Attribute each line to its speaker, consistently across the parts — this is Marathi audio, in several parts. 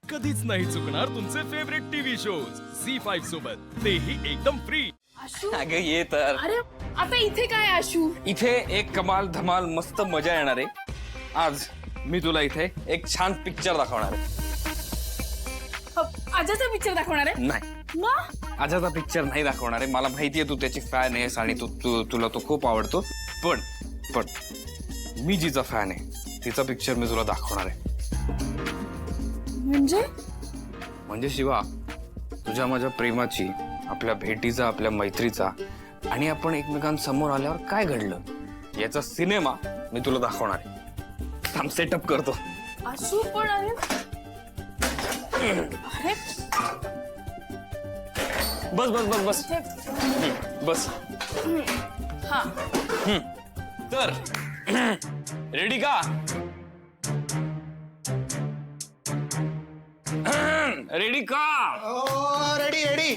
Speaker 1: कधीच नाही चुकणार तुमचे फेवरेट टीव्ही शोज झी5 सोबत, तेही एकदम फ्री।
Speaker 2: आशू
Speaker 3: अगं ये तर
Speaker 2: अरे आता इथे काय आशू?
Speaker 3: इथे एक कमाल धमाल मस्त मजा येणार आहे। आज मी तुला इथे एक छान पिक्चर दाखवणार आहे।
Speaker 2: आजाचा पिक्चर दाखवणार आहे?
Speaker 3: नाही,
Speaker 2: मग
Speaker 3: आजाचा पिक्चर नाही दाखवणार आहे। मला माहितीये तू त्याची फॅन आहेस आणि तुला तो खूप आवडतो, पण मी जिचा फॅन आहे तिचा पिक्चर मी तुला दाखवणार आहे। म्हणजे शिवा, तुझ्या माझ्या प्रेमाची, आपल्या भेटीचा, आपल्या मैत्रीचा आणि आपण एकमेकांसमोर आल्यावर काय घडलं याचा सिनेमा मी तुला दाखवणार आहे। थांब सेटअप करतो।
Speaker 2: आशू पण अरे
Speaker 3: बस बस बस बस बस।
Speaker 2: हा
Speaker 3: तर रेडी का? रेडी का?
Speaker 4: Ready ready.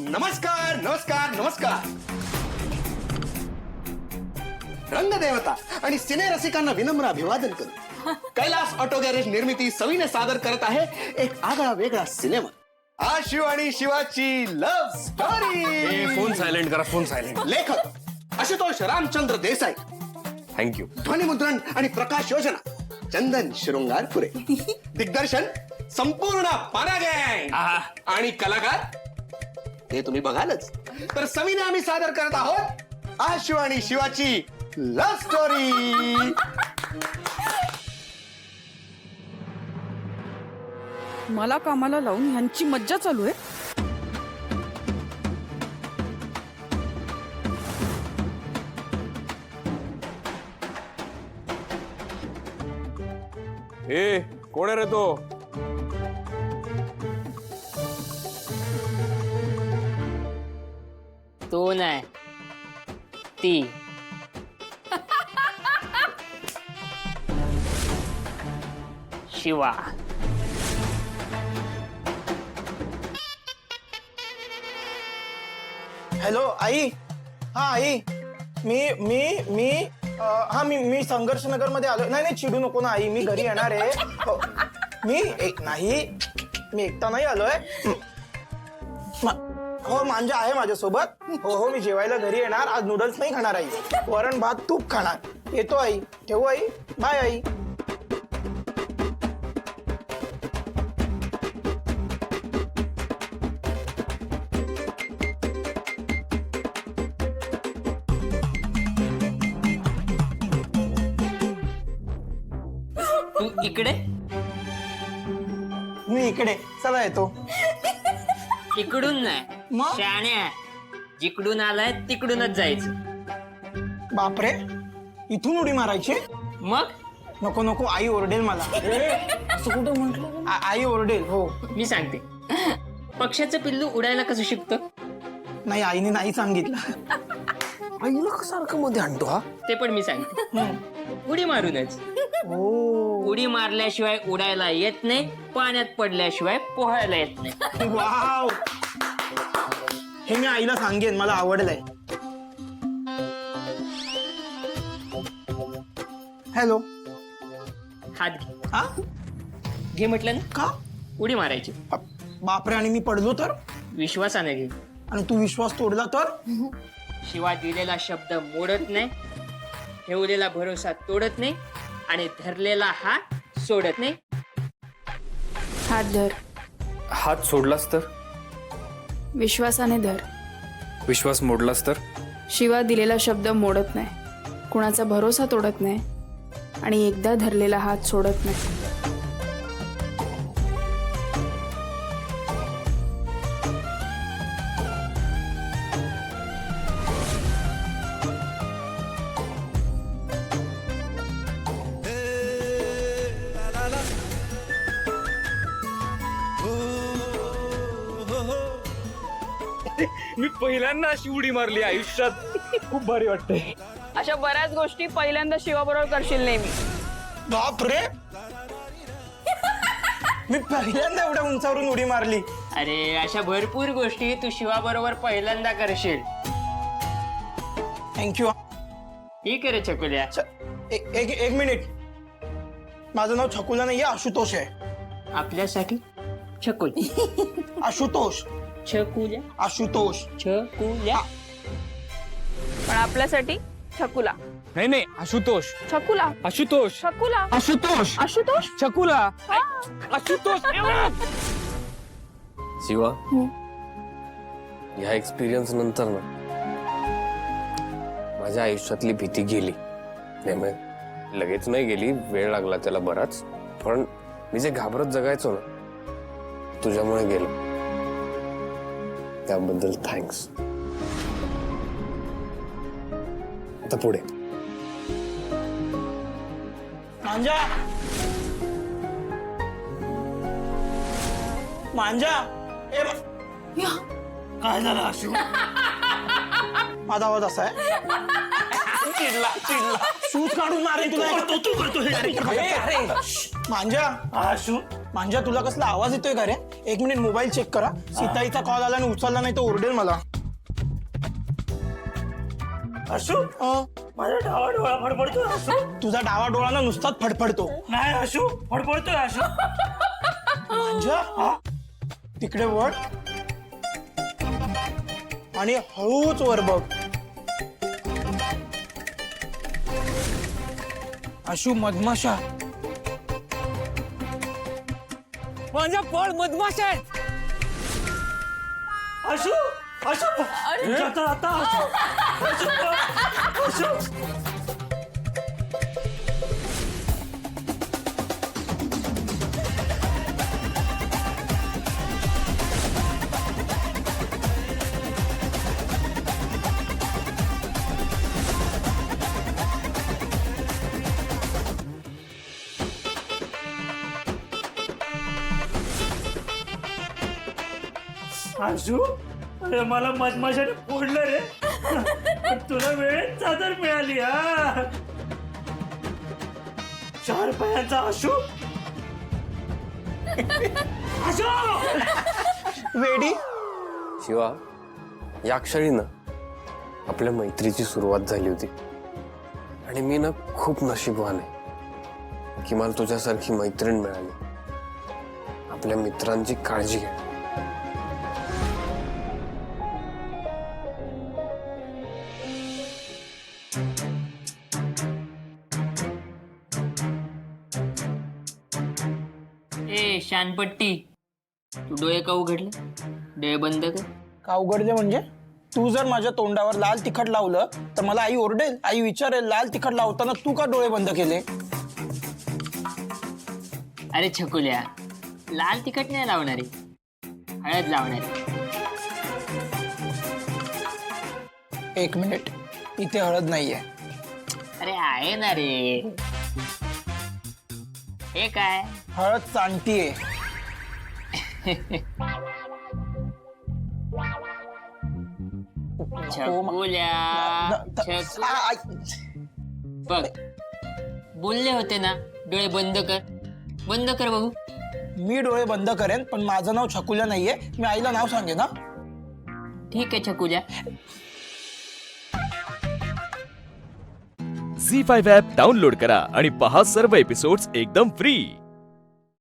Speaker 4: नमस्कार नमस्कार नमस्कार। रंगदेवता आणि सिने रसिकांना विनम्र अभिवादन करू। कैलास ऑटो गॅरेज निर्मिती सवीने सादर करत आहे एक आगळा वेगळा सिनेमा, आशू आणि शिवाची लव्ह स्टोरी।
Speaker 3: फोन सायलेंट करा, फोन सायलेंट।
Speaker 4: लेखक आशुतोष रामचंद्र देसाई,
Speaker 3: थँक्यू।
Speaker 4: ध्वनिमुद्रण आणि प्रकाश योजना चंदन शृंगारपुरे, दिग्दर्शन संपूर्ण पाना गँग आणि कलाकार ते तुम्ही बघालच। तर सवीने आम्ही सादर करत आहोत आशू आणि शिवाची लव्ह स्टोरी।
Speaker 5: मला कामाला लावून ह्यांची मज्जा चालू आहे।
Speaker 3: ए कोण रे तो?
Speaker 6: तो नाही, ती। शिवा।
Speaker 7: हॅलो आई। हा आई, मी संघर्ष नगर मध्ये आलो। नाही चिडू नको ना आई, मी घरी येणार आहे। हो, मी एकटा नाही आलोय। हो मांजा आहे माझ्यासोबत। हो मी जेवायला घरी येणार। आज नूडल्स नाही खाणार आई, वरण भात तूप खाणार। येतो आई, ठेवू आई, बाय आई।
Speaker 6: तू इकडे?
Speaker 7: मी इकडे, चला येतो।
Speaker 6: इकडून नाही
Speaker 7: मग?
Speaker 6: शाण्या, जिकडून आलाय तिकडूनच जायचं।
Speaker 7: बापरे, इथून उडी मारायची?
Speaker 6: मग
Speaker 7: नको नको, आई ओरडेल मला। असं कुठं म्हटलं? आई ओरडेल। हो
Speaker 6: मी सांगते, पक्ष्याचं पिल्लू उडायला कसं शिकतं?
Speaker 7: नाही, आईने नाही सांगितलं।
Speaker 4: आईला सारखं मध्ये आणतो हा।
Speaker 6: ते पण मी सांगते, उडी मारूनच। उडी मारल्याशिवाय उडायला येत नाही, पाण्यात पडल्याशिवाय पोहायला येत नाही।
Speaker 7: वाव, हे मी आईला सांगेन, मला आवडलंय। हॅलो,
Speaker 6: हात घे।
Speaker 7: हा
Speaker 6: घे म्हटलं ना,
Speaker 7: का?
Speaker 6: उडी मारायची।
Speaker 7: बापरे, आणि मी पडलो तर?
Speaker 6: विश्वासाने घे।
Speaker 7: आणि तू विश्वास तोडला तर?
Speaker 6: शिवा दिलेला शब्द मोडत नाही, ठेवलेला भरोसा तोडत नाही आणि धरलेला हात सोडत नाही।
Speaker 2: हात धर,
Speaker 3: हात सोडलास तर?
Speaker 2: विश्वासाने धर।
Speaker 3: विश्वास मोडलास तर?
Speaker 2: शिवा दिलेला शब्द मोडत नाही, कुणाचा भरोसा तोडत नाही आणि एकदा धरलेला हात सोडत नाही।
Speaker 3: मी पहिल्यांदा अशी उडी मारली आयुष्यात, खूप भारी वाटतंय।
Speaker 5: अशा बऱ्याच गोष्टी पहिल्यांदा शिवाबरोबर करशील नेहमी।
Speaker 7: बापरे, मी पहिल्यांदा एवढ्या उंचावरून उडी मारली।
Speaker 6: अरे अशा भरपूर गोष्टी तू शिवा बरोबर पहिल्यांदा करशील।
Speaker 7: थँक्यू।
Speaker 6: ठीक आहे रे छकुल्या।
Speaker 7: एक मिनिट, माझं नाव छकुला नाहीये, आशुतोष आहे.
Speaker 6: आपल्यासाठी छकुल
Speaker 7: आशुतोष.
Speaker 6: छकुल्या
Speaker 7: आशुतोष.
Speaker 6: छकुल्या.
Speaker 5: पण आपल्यासाठी छकुला.
Speaker 3: नाही नाही, आशुतोष.
Speaker 5: छकुला.
Speaker 3: आशुतोष.
Speaker 5: छकुला.
Speaker 3: आशुतोष.
Speaker 5: आशुतोष.
Speaker 3: छकुला. आशुतोष. शिवा, ह्या एक्सपिरियन्स नंतर ना माझ्या आयुष्यातली भीती गेली. नाही म्हणजे लगेच नाही गेली, वेळ लागला त्याला बराच, पण मी जे घाबरत जगायचो ना, तुझ्यामुळे गेलो. त्याबद्दल थँक्स. आता पुढे.
Speaker 7: मांजा. मांजा. ए काय झालं आशू? माझा आवाज असा आहे. चिडला चिडला. शूज काढून मारेन तुला. तू करतो. मांजा. आशू. मांजा, तुला कसला आवाज येतोय का रे? एक मिनिट मोबाईल चेक करा. सीताईचा कॉल आला आणि उचलला नाही तर ओरडेल मला. आशू, माझा डावा डोळा फडफडतोय. आशू, तुझा डावा डोळा ना नुसताच फडफडतो. नाही आशू, फडफडतोय. आशू. मांजा, तिकडे वळ आणि हळूच वर बघ. आशू, मधमाशा.
Speaker 6: माझा फळ मधमाशा आहे.
Speaker 7: आशू, आशू, आता आशू, आशू.
Speaker 8: आशू, अरे मला मधमाशाने फोडलं रे. पण तुला वेळेत चादर मिळाली. हा, 4 पायांचा आशू. आशू,
Speaker 7: वेडी.
Speaker 3: शिवा, या क्षणी ना आपल्या मैत्रीची सुरुवात झाली होती आणि मी ना खूप नशीबवान आहे की मला तुझ्यासारखी मैत्रीण मिळाली. आपल्या मित्रांची काळजी घे.
Speaker 6: ए शानपट्टी, तू डोळे का उघडले? डोळे बंद कर.
Speaker 7: का उघडले म्हणजे? तू जर माझ्या तोंडावर लाल तिखट लावलं तर मला आई ओरडेल. आई विचारेल, लाल तिखट लावताना तू का डोळे बंद केले?
Speaker 6: अरे छकुल्या, लाल तिखट नाही लावणारे, हळद लावणारे.
Speaker 7: एक मिनिट, इथे हळद नाहीये.
Speaker 6: अरे आहे ना रे. हे काय?
Speaker 7: हळद चांगतीये.
Speaker 6: छकुल्या, बघ, बोलले होते ना डोळे बंद कर. बंद कर बघू.
Speaker 7: मी डोळे बंद करेन, पण माझं नाव छकुल्या नाहीये. मी आईला नाव सांगेन. ना
Speaker 6: ठीक आहे छकुल्या.
Speaker 1: झी5 ॲप डाउनलोड करा आणि पहा सर्व एपिसोड्स एकदम फ्री.